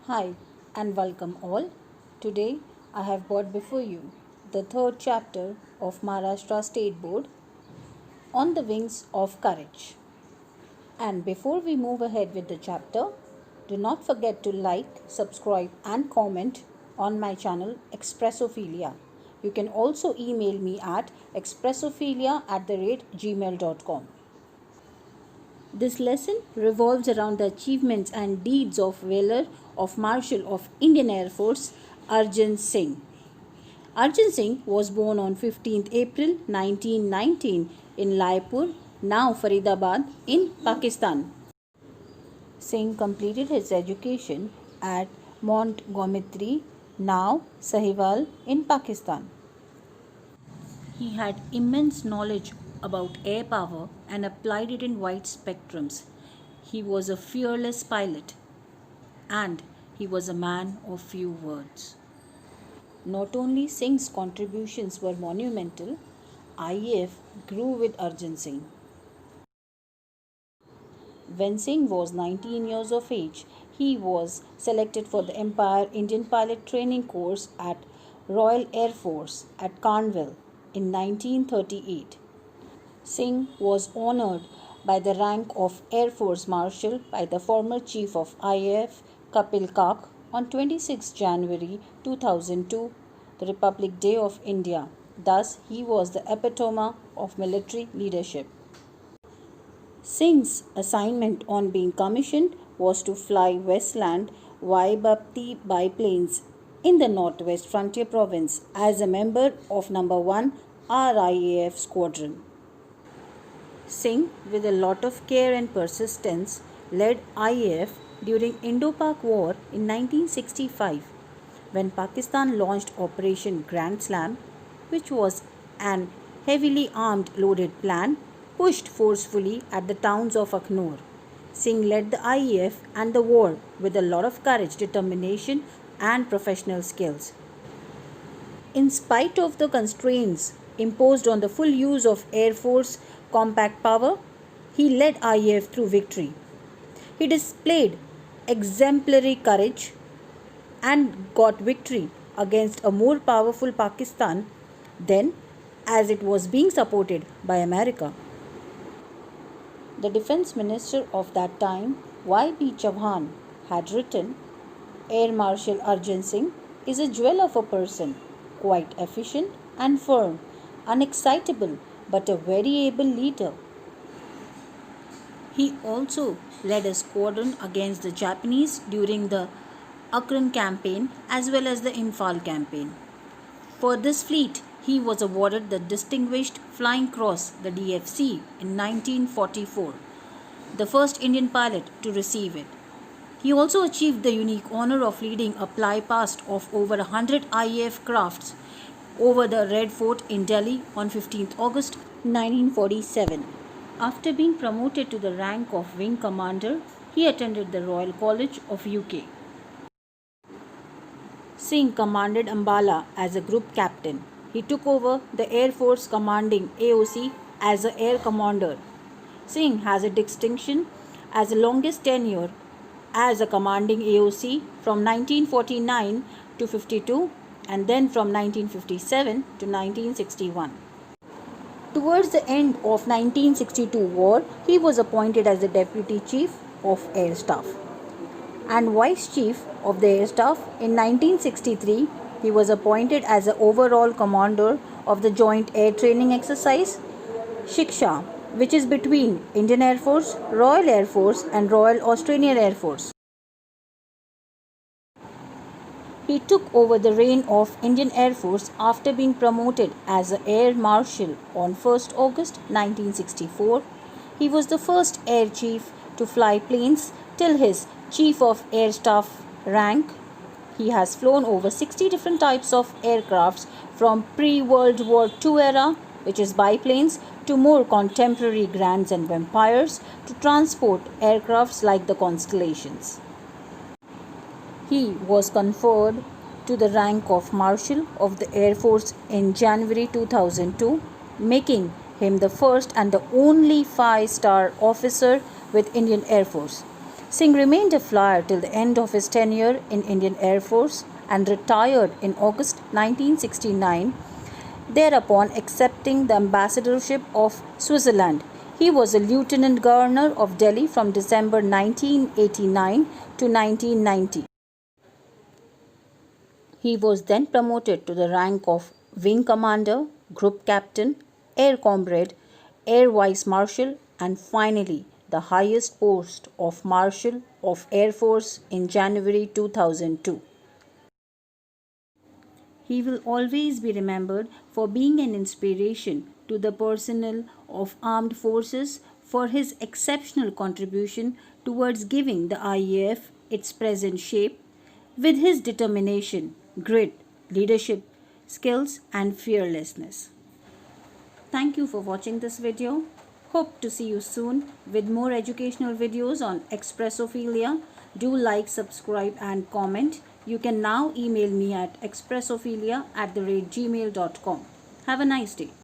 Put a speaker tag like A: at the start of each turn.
A: Hi and welcome all. Today I have brought before you the third chapter of Maharashtra State Board on the Wings of Courage. And before we move ahead with the chapter, do not forget to like, subscribe, and comment on my channel Expressophilia. You can also email me at expressophilia@gmail.com. This lesson revolves around the achievements and deeds of valor of Marshal of Indian Air Force Arjan Singh. Arjan Singh was born on 15th April 1919 in Laipur, now Faridabad, in Pakistan. Singh completed his education at Montgomery, now Sahiwal, in Pakistan. He had immense knowledge about air power and applied it in wide spectrums. He was a fearless pilot and he was a man of few words. Not only Singh's contributions were monumental, IAF grew with Arjan Singh. When Singh was 19 years of age, he was selected for the Empire Indian Pilot Training Course at Royal Air Force at Carnwell in 1938. Singh was honored by the rank of Air Force Marshal by the former Chief of IAF Kapil Kak on 26 January 2002, the Republic Day of India. Thus, he was the epitome of military leadership. Singh's assignment on being commissioned was to fly Westland Vaibhakti biplanes in the Northwest Frontier Province as a member of No. 1 RIAF Squadron. Singh, with a lot of care and persistence, led IAF during Indo-Pak War in 1965 when Pakistan launched Operation Grand Slam, which was an heavily armed loaded plan pushed forcefully at the towns of Akhnur. Singh led the IAF and the war with a lot of courage, determination, and professional skills. In spite of the constraints imposed on the full use of Air Force compact power, he led IAF through victory. He displayed exemplary courage and got victory against a more powerful Pakistan then, as it was being supported by America. The defense minister of that time, Y.B. Chauhan, had written, Air Marshal Arjan Singh is a jewel of a person, quite efficient and firm, unexcitable, but a very able leader. He also led a squadron against the Japanese during the Akron campaign as well as the Imphal campaign. For this fleet, he was awarded the Distinguished Flying Cross, the DFC, in 1944, the first Indian pilot to receive it. He also achieved the unique honor of leading a fly past of over 100 IAF crafts over the Red Fort in Delhi on 15th August 1947. After being promoted to the rank of Wing Commander, he attended the Royal College of UK. Singh commanded Ambala as a group captain. He took over the Air Force commanding AOC as an air commander. Singh has a distinction as the longest tenure as a commanding AOC from 1949 to 52 and then from 1957 to 1961. Towards the end of 1962 war, he was appointed as the Deputy Chief of Air Staff and Vice Chief of the Air Staff. In 1963, he was appointed as the overall commander of the Joint Air Training Exercise Shiksha, which is between Indian Air Force, Royal Air Force and Royal Australian Air Force. He took over the reign of Indian Air Force after being promoted as an Air Marshal on 1st August 1964. He was the first Air Chief to fly planes till his Chief of Air Staff rank. He has flown over 60 different types of aircrafts from pre-World War II era, which is biplanes, to more contemporary Grands and Vampires to transport aircrafts like the Constellations. He was conferred to the rank of Marshal of the Air Force in January 2002, making him the first and the only 5-star officer with Indian Air Force. Singh remained a flyer till the end of his tenure in Indian Air Force and retired in August 1969, thereupon accepting the ambassadorship of Switzerland. He was a Lieutenant Governor of Delhi from December 1989 to 1990. He was then promoted to the rank of Wing Commander, Group Captain, Air Comrade, Air Vice Marshal, and finally the highest post of Marshal of Air Force in January 2002. He will always be remembered for being an inspiration to the personnel of armed forces, for his exceptional contribution towards giving the IAF its present shape, with his determination, grit, leadership skills and fearlessness. Thank you for watching this video. Hope to see you soon with more educational videos on Expressophilia. Do like, subscribe and comment. You can now email me at expressophilia@gmail.com. Have a nice day.